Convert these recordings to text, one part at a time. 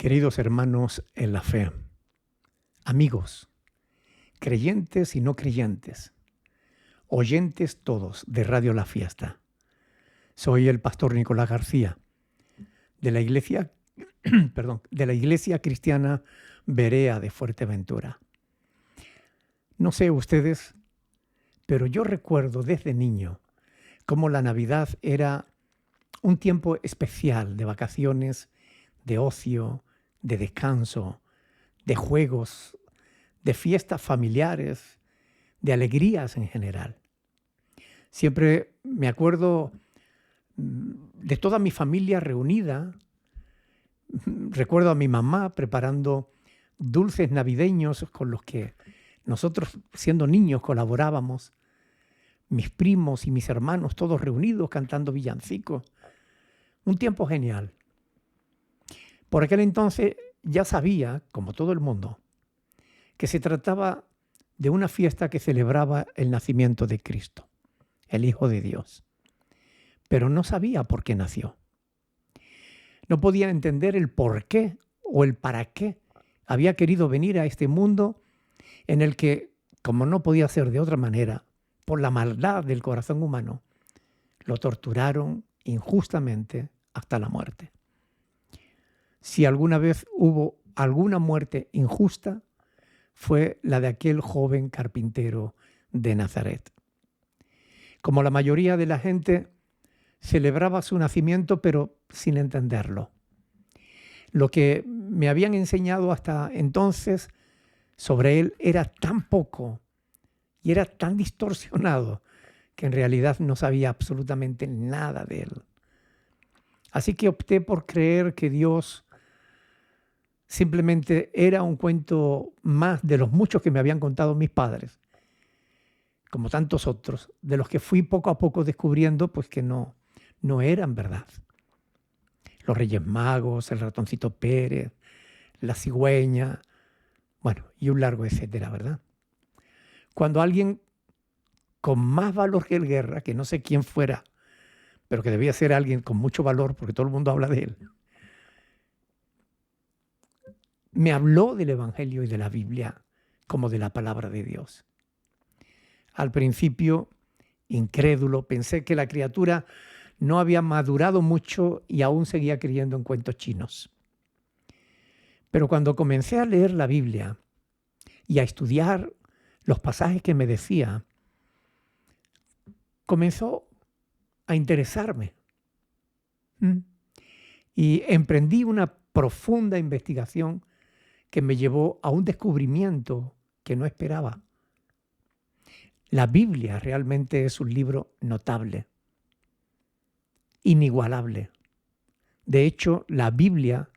Queridos hermanos en la fe, amigos, creyentes y no creyentes, oyentes todos de Radio La Fiesta. Soy el pastor Nicolás García de la Iglesia, de la Iglesia Cristiana Berea de Fuerteventura. No sé ustedes, pero yo recuerdo desde niño cómo la Navidad era un tiempo especial de vacaciones, de ocio, de descanso, de juegos, de fiestas familiares, de alegrías en general. Siempre me acuerdo de toda mi familia reunida. Recuerdo a mi mamá preparando dulces navideños con los que nosotros, siendo niños, colaborábamos. Mis primos y mis hermanos, todos reunidos cantando villancicos. Un tiempo genial. Por aquel entonces ya sabía, como todo el mundo, que se trataba de una fiesta que celebraba el nacimiento de Cristo, el Hijo de Dios. Pero no sabía por qué nació. No podía entender el por qué o el para qué había querido venir a este mundo en el que, como no podía ser de otra manera, por la maldad del corazón humano, lo torturaron injustamente hasta la muerte. Si alguna vez hubo alguna muerte injusta, fue la de aquel joven carpintero de Nazaret. Como la mayoría de la gente, celebraba su nacimiento, pero sin entenderlo. Lo que me habían enseñado hasta entonces sobre él era tan poco y era tan distorsionado que en realidad no sabía absolutamente nada de él. Así que opté por creer que Dios simplemente era un cuento más de los muchos que me habían contado mis padres, como tantos otros, de los que fui poco a poco descubriendo pues que no eran verdad. Los Reyes Magos, el Ratoncito Pérez, la cigüeña, bueno, y un largo etcétera, ¿verdad? Cuando alguien con más valor que el Guerra, que no sé quién fuera, pero que debía ser alguien con mucho valor porque todo el mundo habla de él, me habló del Evangelio y de la Biblia como de la palabra de Dios. Al principio, incrédulo, pensé que la criatura no había madurado mucho y aún seguía creyendo en cuentos chinos. Pero cuando comencé a leer la Biblia y a estudiar los pasajes que me decía, comenzó a interesarme. Y emprendí una profunda investigación que me llevó a un descubrimiento que no esperaba. La Biblia realmente es un libro notable, inigualable. De hecho, la Biblia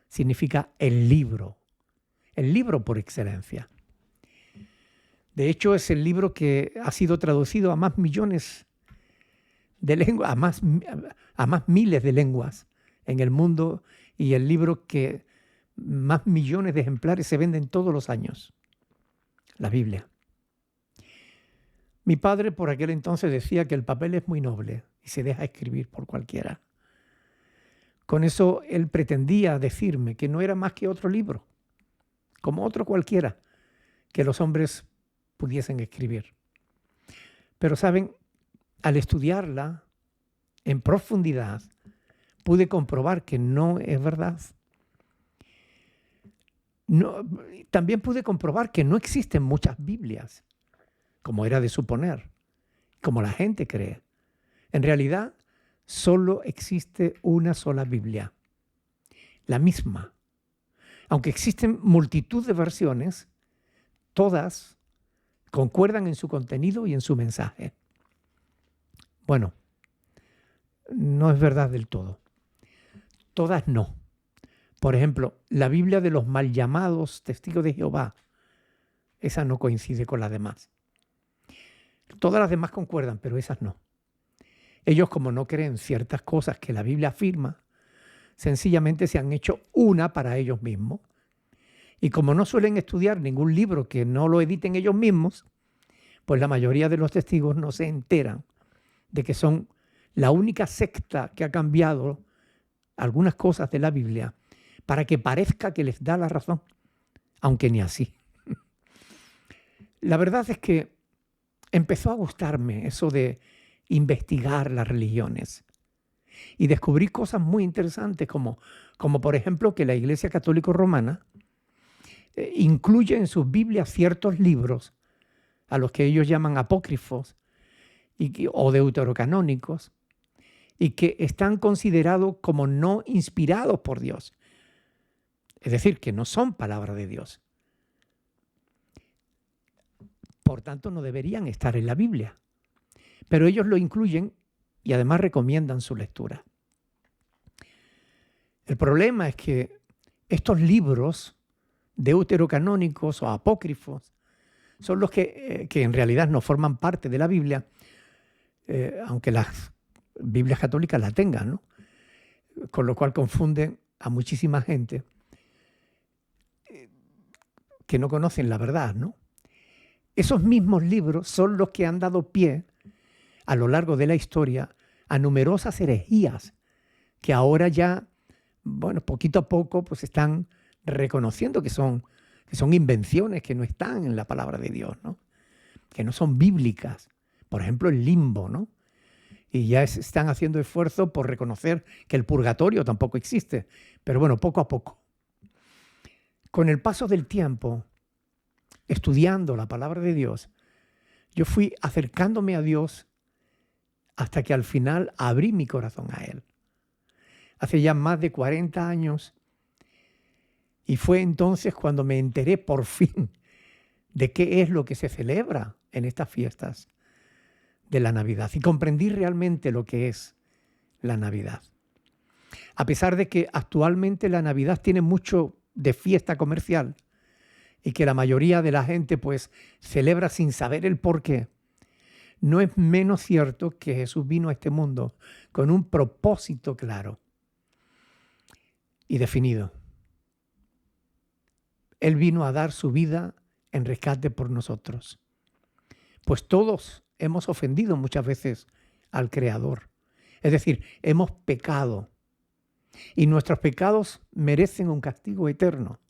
significa el libro por excelencia. De hecho, es el libro que ha sido traducido a más millones de lenguas, a más miles de lenguas en el mundo, y el libro que más millones de ejemplares se venden todos los años, la Biblia. Mi padre por aquel entonces decía que el papel es muy noble y se deja escribir por cualquiera. Con eso él pretendía decirme que no era más que otro libro, como otro cualquiera, que los hombres pudiesen escribir. Pero saben, al estudiarla en profundidad, pude comprobar que no es verdad. También pude comprobar que no existen muchas Biblias, como era de suponer, como la gente cree. En realidad, solo existe una sola Biblia, la misma. Aunque existen multitud de versiones, todas concuerdan en su contenido y en su mensaje. Bueno, no es verdad del todo. Todas no. Por ejemplo, la Biblia de los mal llamados testigos de Jehová, esa no coincide con las demás. Todas las demás concuerdan, pero esas no. Ellos, como no creen ciertas cosas que la Biblia afirma, sencillamente se han hecho una para ellos mismos. Y como no suelen estudiar ningún libro que no lo editen ellos mismos, pues la mayoría de los testigos no se enteran de que son la única secta que ha cambiado algunas cosas de la Biblia para que parezca que les da la razón, aunque ni así. La verdad es que empezó a gustarme eso de investigar las religiones y descubrí cosas muy interesantes como por ejemplo que la Iglesia Católica Romana incluye en sus Biblias ciertos libros a los que ellos llaman apócrifos o deuterocanónicos y que están considerados como no inspirados por Dios. Es decir, que no son palabra de Dios. Por tanto, no deberían estar en la Biblia. Pero ellos lo incluyen y además recomiendan su lectura. El problema es que estos libros deuterocanónicos o apócrifos son los que en realidad no forman parte de la Biblia, aunque las Biblias católicas la tengan, ¿no? Con lo cual confunden a muchísima gente que no conocen la verdad, ¿no? Esos mismos libros son los que han dado pie a lo largo de la historia a numerosas herejías que ahora ya, bueno, poquito a poco pues están reconociendo que son invenciones que no están en la palabra de Dios, ¿no? Que no son bíblicas. Por ejemplo, el limbo, ¿no? Y ya están haciendo esfuerzo por reconocer que el purgatorio tampoco existe. Pero bueno, poco a poco. Con el paso del tiempo, estudiando la palabra de Dios, yo fui acercándome a Dios hasta que al final abrí mi corazón a Él. Hace ya más de 40 años, y fue entonces cuando me enteré por fin de qué es lo que se celebra en estas fiestas de la Navidad y comprendí realmente lo que es la Navidad. A pesar de que actualmente la Navidad tiene mucho de fiesta comercial y que la mayoría de la gente pues celebra sin saber el porqué, no es menos cierto que Jesús vino a este mundo con un propósito claro y definido. Él vino a dar su vida en rescate por nosotros. Pues todos hemos ofendido muchas veces al Creador. Es decir, hemos pecado. Y nuestros pecados merecen un castigo eterno.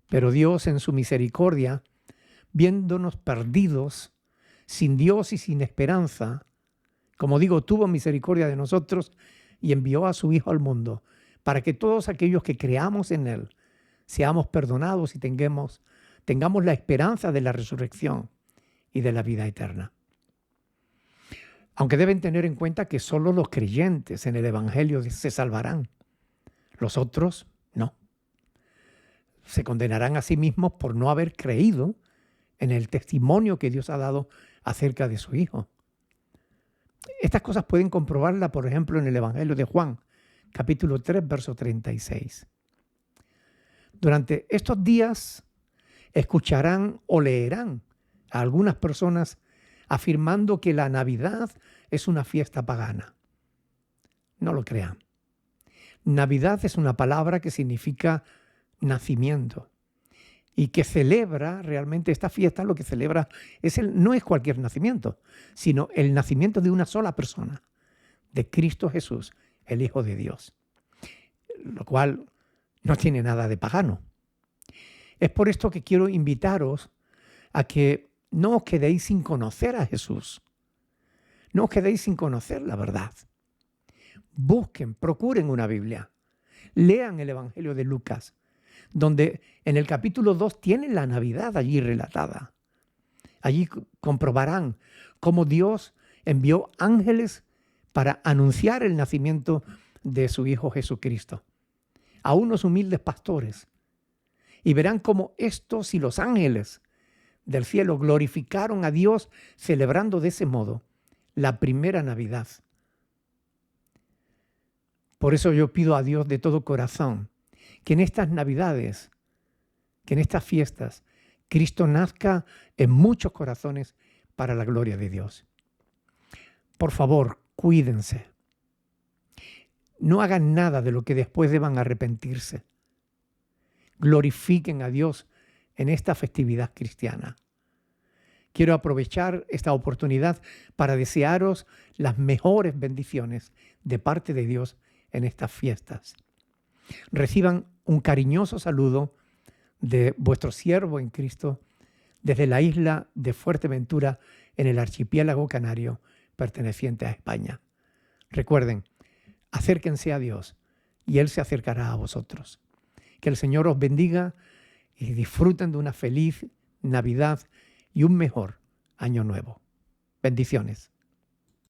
Pero Dios en su misericordia, viéndonos perdidos, sin Dios y sin esperanza, como digo, tuvo misericordia de nosotros y envió a su Hijo al mundo para que todos aquellos que creamos en Él seamos perdonados y tengamos la esperanza de la resurrección y de la vida eterna. Aunque deben tener en cuenta que solo los creyentes en el Evangelio se salvarán. Los otros no. Se condenarán a sí mismos por no haber creído en el testimonio que Dios ha dado acerca de su Hijo. Estas cosas pueden comprobarla, por ejemplo, en el Evangelio de Juan, capítulo 3, verso 36. Durante estos días escucharán o leerán a algunas personas afirmando que la Navidad es una fiesta pagana. No lo crean. Navidad es una palabra que significa nacimiento y que celebra realmente esta fiesta. Lo que celebra no es cualquier nacimiento, sino el nacimiento de una sola persona, de Cristo Jesús, el Hijo de Dios, lo cual no tiene nada de pagano. Es por esto que quiero invitaros a que no os quedéis sin conocer a Jesús. No os quedéis sin conocer la verdad. Busquen, procuren una Biblia. Lean el Evangelio de Lucas, donde en el capítulo 2 tienen la Navidad allí relatada. Allí comprobarán cómo Dios envió ángeles para anunciar el nacimiento de su Hijo Jesucristo a unos humildes pastores. Y verán cómo estos y los ángeles del cielo glorificaron a Dios celebrando de ese modo la primera Navidad. Por eso yo pido a Dios de todo corazón que en estas Navidades, que en estas fiestas, Cristo nazca en muchos corazones para la gloria de Dios. Por favor, cuídense. No hagan nada de lo que después deban arrepentirse. Glorifiquen a Dios en esta festividad cristiana. Quiero aprovechar esta oportunidad para desearos las mejores bendiciones de parte de Dios en estas fiestas. Reciban un cariñoso saludo de vuestro siervo en Cristo desde la isla de Fuerteventura en el archipiélago canario perteneciente a España. Recuerden, acérquense a Dios y Él se acercará a vosotros. Que el Señor os bendiga y disfruten de una feliz Navidad y un mejor Año Nuevo. Bendiciones.